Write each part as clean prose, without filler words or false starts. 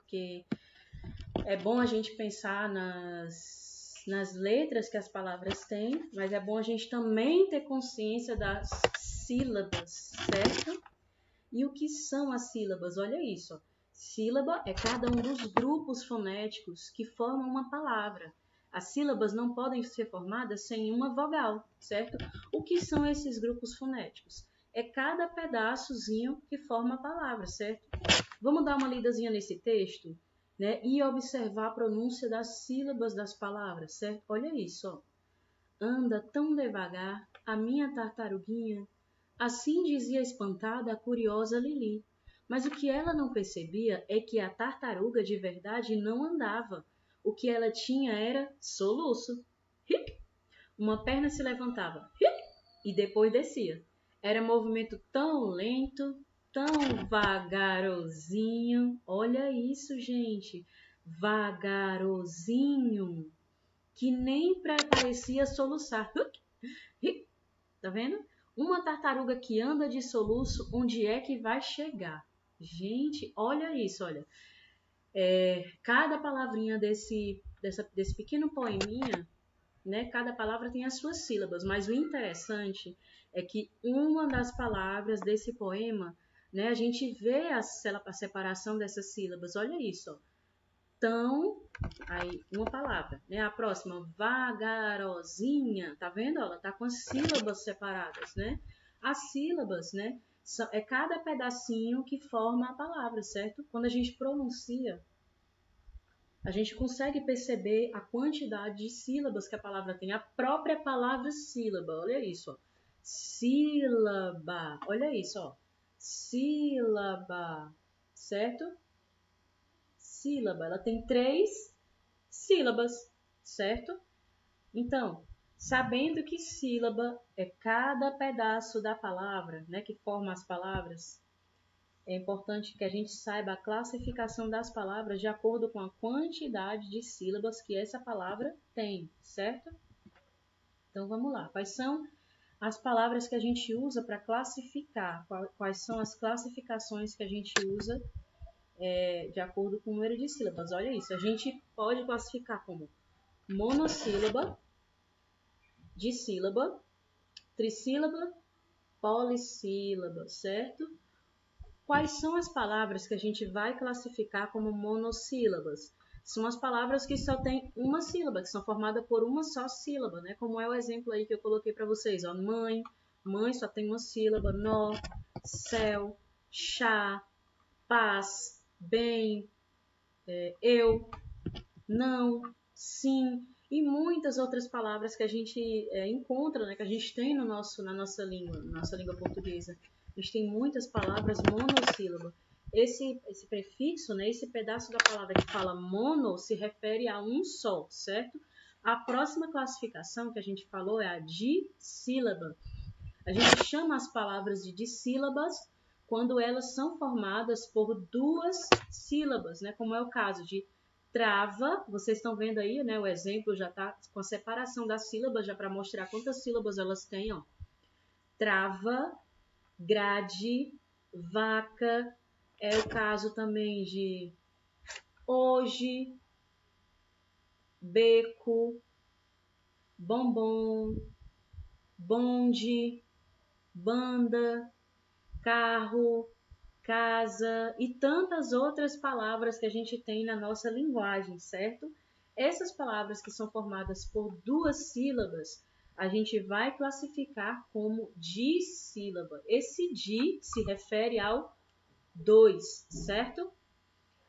porque é bom a gente pensar nas letras que as palavras têm, mas é bom a gente também ter consciência das sílabas, certo? E o que são as sílabas? Olha isso, ó. Sílaba é cada um dos grupos fonéticos que formam uma palavra. As sílabas não podem ser formadas sem uma vogal, certo? O que são esses grupos fonéticos? É cada pedaçozinho que forma a palavra, certo? Vamos dar uma lidazinha nesse texto, né? E observar a pronúncia das sílabas das palavras, certo? Olha isso, ó. Anda tão devagar, a minha tartaruguinha. Assim dizia espantada a curiosa Lili. Mas o que ela não percebia é que a tartaruga de verdade não andava. O que ela tinha era soluço. Uma perna se levantava e depois descia. Era movimento tão lento, tão vagarosinho. Olha isso, gente. Vagarosinho. Que nem parecia soluçar. Tá vendo? Uma tartaruga que anda de soluço, onde é que vai chegar? Gente, olha isso, olha. Cada palavrinha desse pequeno poeminha, né? Cada palavra tem as suas sílabas, mas o interessante é que uma das palavras desse poema, né? A gente vê a separação dessas sílabas. Olha isso, ó. Tão, aí uma palavra, né? A próxima, vagarosinha, tá vendo? Ela tá com as sílabas separadas, né? As sílabas, né? É cada pedacinho que forma a palavra, certo? Quando a gente pronuncia, a gente consegue perceber a quantidade de sílabas que a palavra tem. A própria palavra sílaba, olha isso, ó. Sílaba, olha isso, ó. Sílaba, certo? Sílaba, ela tem 3 sílabas, certo? Então, sabendo que sílaba é cada pedaço da palavra, né, que forma as palavras, é importante que a gente saiba a classificação das palavras de acordo com a quantidade de sílabas que essa palavra tem, certo? Então, vamos lá. Quais são as palavras que a gente usa para classificar? Quais são as classificações que a gente usa de acordo com o número de sílabas? Olha isso. A gente pode classificar como monossílaba, dissílaba, trissílaba, polissílaba, certo? Quais são as palavras que a gente vai classificar como monossílabas? São as palavras que só têm uma sílaba, que são formadas por uma só sílaba, né? Como é o exemplo aí que eu coloquei para vocês, ó. Mãe, mãe só tem uma sílaba, nó, céu, chá, paz, bem, eu, não, sim, e muitas outras palavras que a gente encontra, né, que a gente tem na nossa língua portuguesa. A gente tem muitas palavras monossílaba. Esse prefixo, né, esse pedaço da palavra que fala mono, se refere a um só, certo? A próxima classificação que a gente falou é a dissílaba. A gente chama as palavras de dissílabas quando elas são formadas por 2 sílabas, né, como é o caso de trava, vocês estão vendo aí, né? O exemplo já está com a separação das sílabas, já para mostrar quantas sílabas elas têm, ó. Trava, grade, vaca, é o caso também de hoje, beco, bombom, bonde, banda, carro, casa e tantas outras palavras que a gente tem na nossa linguagem, certo? Essas palavras que são formadas por 2 sílabas, a gente vai classificar como dissílaba. Esse di se refere ao 2, certo?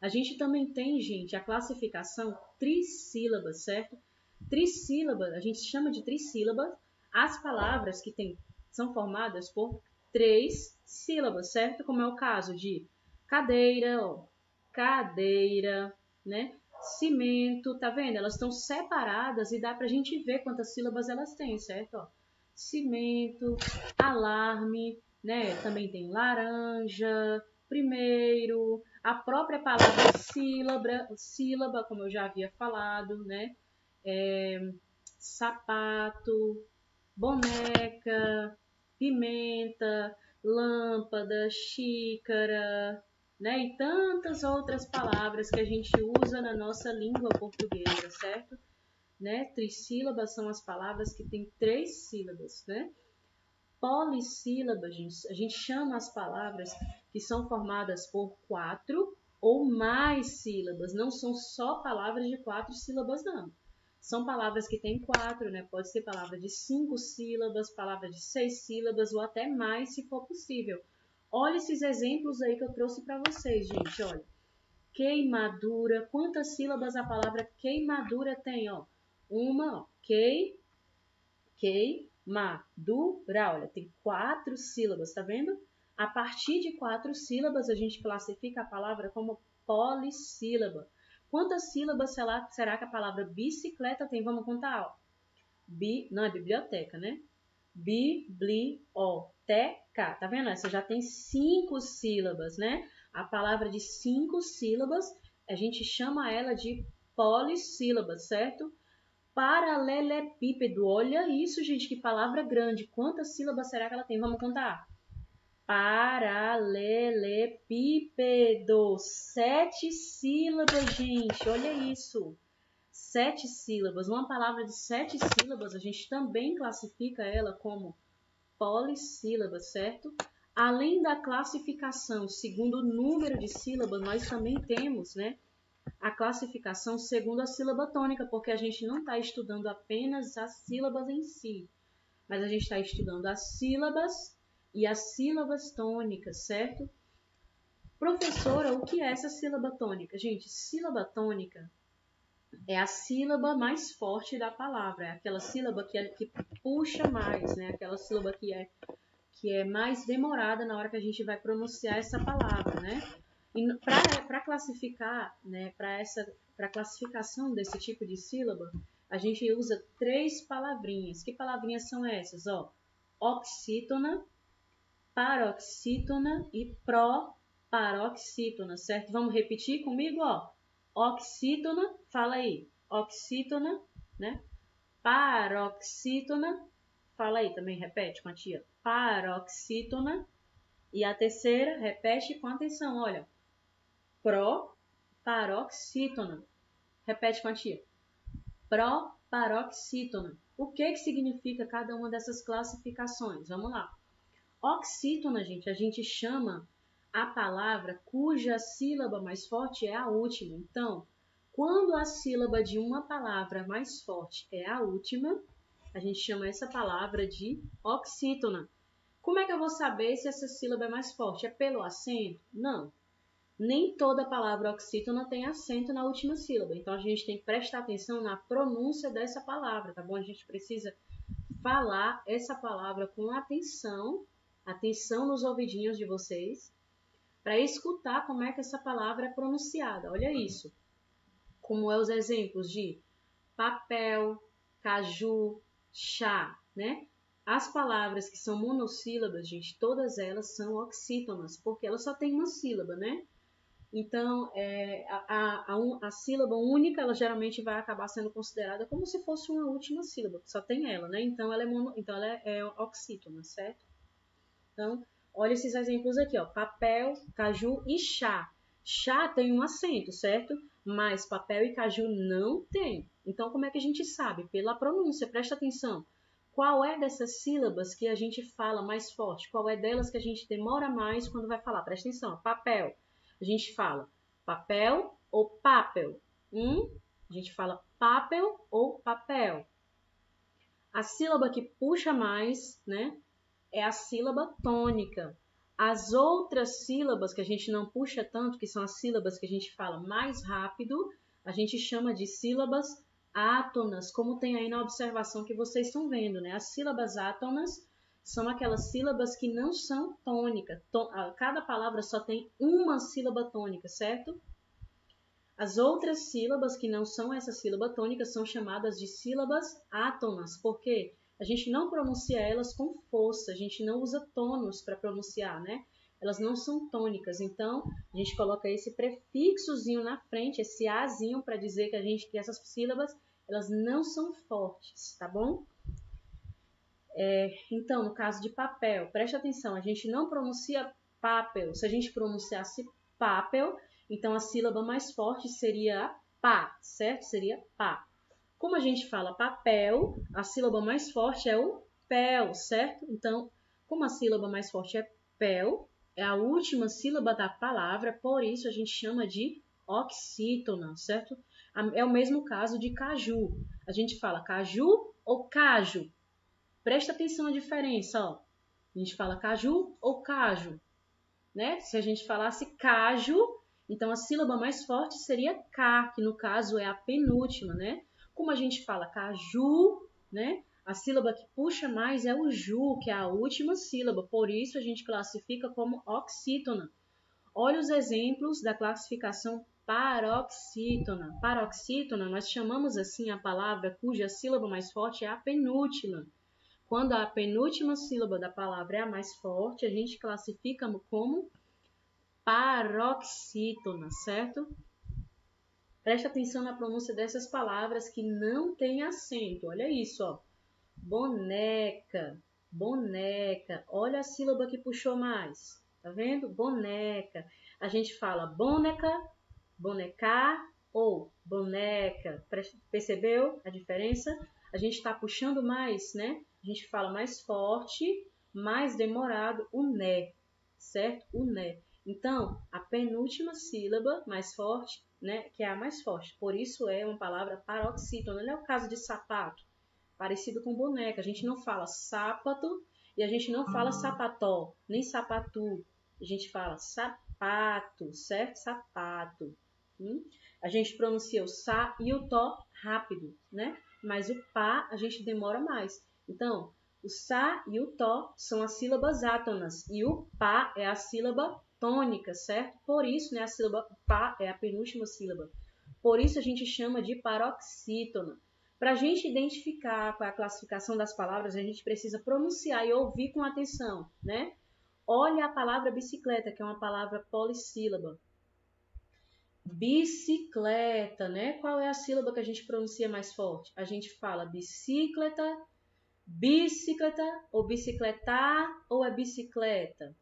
A gente também tem, gente, a classificação trissílaba, certo? Trissílaba, a gente chama de trissílaba as palavras que são formadas por 3 sílabas, certo? Como é o caso de cadeira, ó, cadeira, né? Cimento, tá vendo? Elas estão separadas e dá pra gente ver quantas sílabas elas têm, certo? Ó, cimento, alarme, né? Também tem laranja, primeiro, a própria palavra sílaba, como eu já havia falado, né? Sapato, boneca, pimenta, lâmpada, xícara, né? E tantas outras palavras que a gente usa na nossa língua portuguesa, certo? Né? Trissílabas são as palavras que têm 3 sílabas, né? Polissílabas, a gente chama as palavras que são formadas por 4 ou mais sílabas. Não são só palavras de 4 sílabas, não. São palavras que têm 4, né? Pode ser palavra de 5 sílabas, palavra de 6 sílabas ou até mais, se for possível. Olha esses exemplos aí que eu trouxe para vocês, gente. Olha, queimadura. Quantas sílabas a palavra queimadura tem? Ó, uma, ó, queimadura. Olha, tem 4 sílabas, tá vendo? A partir de 4 sílabas, a gente classifica a palavra como polissílaba. Quantas sílabas será que a palavra bicicleta tem? Vamos contar, ó. Não é biblioteca, né? Biblioteca. Tá vendo? Essa já tem 5 sílabas, né? A palavra de 5 sílabas, a gente chama ela de polissílaba, certo? Paralelepípedo. Olha isso, gente, que palavra grande. Quantas sílabas será que ela tem? Vamos contar. Paralelepípedo. 7 sílabas, gente. Olha isso. 7 sílabas. Uma palavra de 7 sílabas, a gente também classifica ela como polissílaba, certo? Além da classificação segundo o número de sílabas, nós também temos, né, a classificação segundo a sílaba tônica, porque a gente não está estudando apenas as sílabas em si, mas a gente está estudando as sílabas e as sílabas tônicas, certo? Professora, o que é essa sílaba tônica? Gente, sílaba tônica é a sílaba mais forte da palavra, é aquela sílaba que puxa mais, né? Aquela sílaba que é mais demorada na hora que a gente vai pronunciar essa palavra, né? E para classificar, né, para classificação desse tipo de sílaba, a gente usa 3 palavrinhas. Que palavrinhas são essas? Ó, oxítona, paroxítona e proparoxítona, certo? Vamos repetir comigo, ó. Oxítona, fala aí. Oxítona, né? Paroxítona, fala aí também, repete com a tia. Paroxítona. E a terceira, repete com atenção, olha. Proparoxítona. Repete com a tia. Proparoxítona. O que significa cada uma dessas classificações? Vamos lá. Oxítona, gente, a gente chama a palavra cuja sílaba mais forte é a última. Então, quando a sílaba de uma palavra mais forte é a última, a gente chama essa palavra de oxítona. Como é que eu vou saber se essa sílaba é mais forte? É pelo acento? Não. Nem toda palavra oxítona tem acento na última sílaba. Então, a gente tem que prestar atenção na pronúncia dessa palavra, tá bom? A gente precisa falar essa palavra com atenção nos ouvidinhos de vocês, para escutar como é que essa palavra é pronunciada. Olha isso. Como é os exemplos de papel, caju, chá, né? As palavras que são monossílabas, gente, todas elas são oxítonas, porque elas só têm uma sílaba, né? Então, a sílaba única, ela geralmente vai acabar sendo considerada como se fosse uma última sílaba, só tem ela, né? Então, ela é oxítona, certo? Então, olha esses exemplos aqui, ó. Papel, caju e chá. Chá tem um acento, certo? Mas papel e caju não tem. Então, como é que a gente sabe? Pela pronúncia, presta atenção. Qual é dessas sílabas que a gente fala mais forte? Qual é delas que a gente demora mais quando vai falar? Presta atenção. Papel. A gente fala papel ou papel. A gente fala papel ou papel. A sílaba que puxa mais, né, é a sílaba tônica. As outras sílabas que a gente não puxa tanto, que são as sílabas que a gente fala mais rápido, a gente chama de sílabas átonas, como tem aí na observação que vocês estão vendo, né? As sílabas átonas são aquelas sílabas que não são tônicas. Cada palavra só tem uma sílaba tônica, certo? As outras sílabas que não são essa sílaba tônica são chamadas de sílabas átonas, porque a gente não pronuncia elas com força, a gente não usa tônus para pronunciar, né? Elas não são tônicas, então a gente coloca esse prefixozinho na frente, esse azinho, para dizer que essas sílabas elas não são fortes, tá bom? Então, no caso de papel, preste atenção, a gente não pronuncia papel. Se a gente pronunciasse papel. Então, a sílaba mais forte seria a pá, certo? Seria pá. Como a gente fala papel, a sílaba mais forte é o pel, certo? Então, como a sílaba mais forte é pel, é a última sílaba da palavra, por isso a gente chama de oxítona, certo? É o mesmo caso de caju. A gente fala caju ou caju. Presta atenção na diferença, ó. A gente fala caju ou caju, né? Se a gente falasse caju, então a sílaba mais forte seria K, que no caso é a penúltima, né? Como a gente fala caju, né? A sílaba que puxa mais é o ju, que é a última sílaba. Por isso a gente classifica como oxítona. Olha os exemplos da classificação paroxítona. Paroxítona, nós chamamos assim a palavra cuja sílaba mais forte é a penúltima. Quando a penúltima sílaba da palavra é a mais forte, a gente classifica como paroxítona, certo? Preste atenção na pronúncia dessas palavras que não têm acento. Olha isso, ó. Boneca, boneca. Olha a sílaba que puxou mais. Tá vendo? Boneca. A gente fala boneca, bonecar ou boneca. Percebeu a diferença? A gente está puxando mais, né? A gente fala mais forte, mais demorado, o né, certo? O né. Então, a penúltima sílaba mais forte, né, que é a mais forte. Por isso é uma palavra paroxítona. Não é o caso de sapato, parecido com boneca. A gente não fala sápato e a gente não fala sapató, nem sapatu. A gente fala sapato, certo? Sapato. A gente pronuncia o sa e o tó rápido, né? Mas o pá a gente demora mais. Então, o sa e o tó são as sílabas átonas e o pá é a sílaba tônica, certo? Por isso, né, a sílaba pá é a penúltima sílaba. Por isso a gente chama de paroxítona. Para a gente identificar qual é a classificação das palavras, a gente precisa pronunciar e ouvir com atenção, né? Olha a palavra bicicleta, que é uma palavra polissílaba. Bicicleta, né? Qual é a sílaba que a gente pronuncia mais forte? A gente fala bicicleta, bicicleta, ou bicicletar, ou é bicicleta,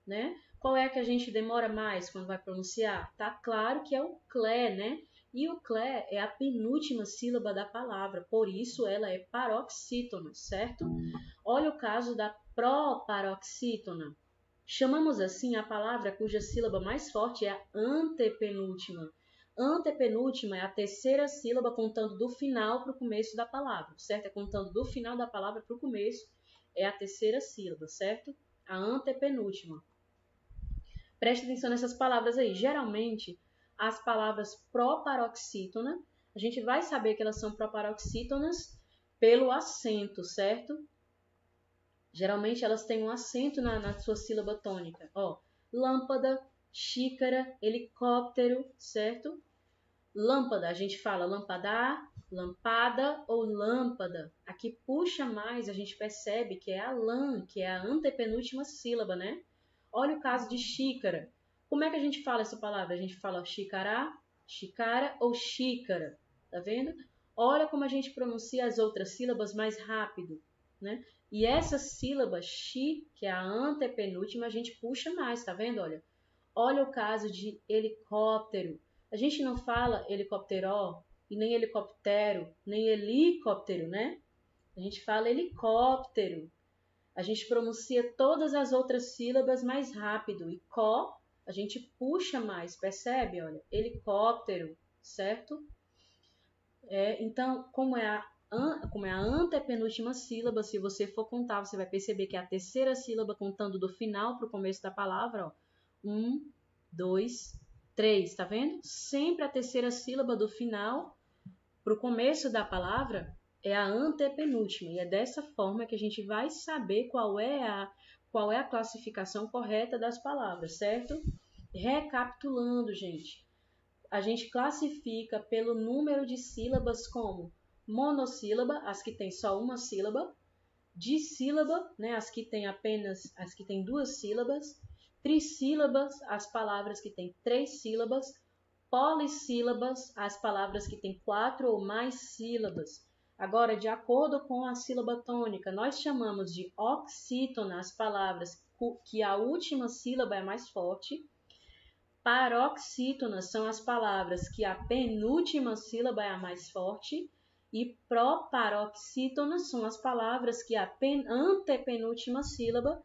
né? Qual é a que a gente demora mais quando vai pronunciar? Tá claro que é o clé, né? E o clé é a penúltima sílaba da palavra, por isso ela é paroxítona, certo? Olha o caso da proparoxítona. Chamamos assim a palavra cuja sílaba mais forte é a antepenúltima. Antepenúltima é a terceira sílaba contando do final para o começo da palavra, certo? É contando do final da palavra para o começo, é a terceira sílaba, certo? A antepenúltima. Preste atenção nessas palavras aí. Geralmente, as palavras proparoxítona, a gente vai saber que elas são proparoxítonas pelo acento, certo? Geralmente elas têm um acento na sua sílaba tônica. Ó, lâmpada, xícara, helicóptero, certo? Lâmpada, a gente fala lampadar, lampada ou lâmpada. Aqui puxa mais, a gente percebe que é a lã, que é a antepenúltima sílaba, né? Olha o caso de xícara. Como é que a gente fala essa palavra? A gente fala xícara, xícara ou xícara, tá vendo? Olha como a gente pronuncia as outras sílabas mais rápido, né? E essa sílaba xi, que é a antepenúltima, a gente puxa mais, tá vendo? Olha o caso de helicóptero. A gente não fala helicóptero e nem helicóptero, nem helicóptero, né? A gente fala helicóptero. A gente pronuncia todas as outras sílabas mais rápido. E có, a gente puxa mais, percebe? Olha, helicóptero, certo? Então, como é a antepenúltima sílaba, se você for contar, você vai perceber que é a terceira sílaba contando do final para o começo da palavra, ó. 1, 2, 3, tá vendo? Sempre a terceira sílaba do final para o começo da palavra é a antepenúltima. E é dessa forma que a gente vai saber qual é a classificação correta das palavras, certo? Recapitulando, gente. A gente classifica pelo número de sílabas como monossílaba, as que tem só uma sílaba, dissílaba, né, as que tem duas sílabas, trissílabas, as palavras que têm 3 sílabas, polissílabas, as palavras que têm 4 ou mais sílabas. Agora, de acordo com a sílaba tônica, nós chamamos de oxítona as palavras que a última sílaba é mais forte. Paroxítonas são as palavras que a penúltima sílaba é a mais forte. E proparoxítonas são as palavras que a antepenúltima sílaba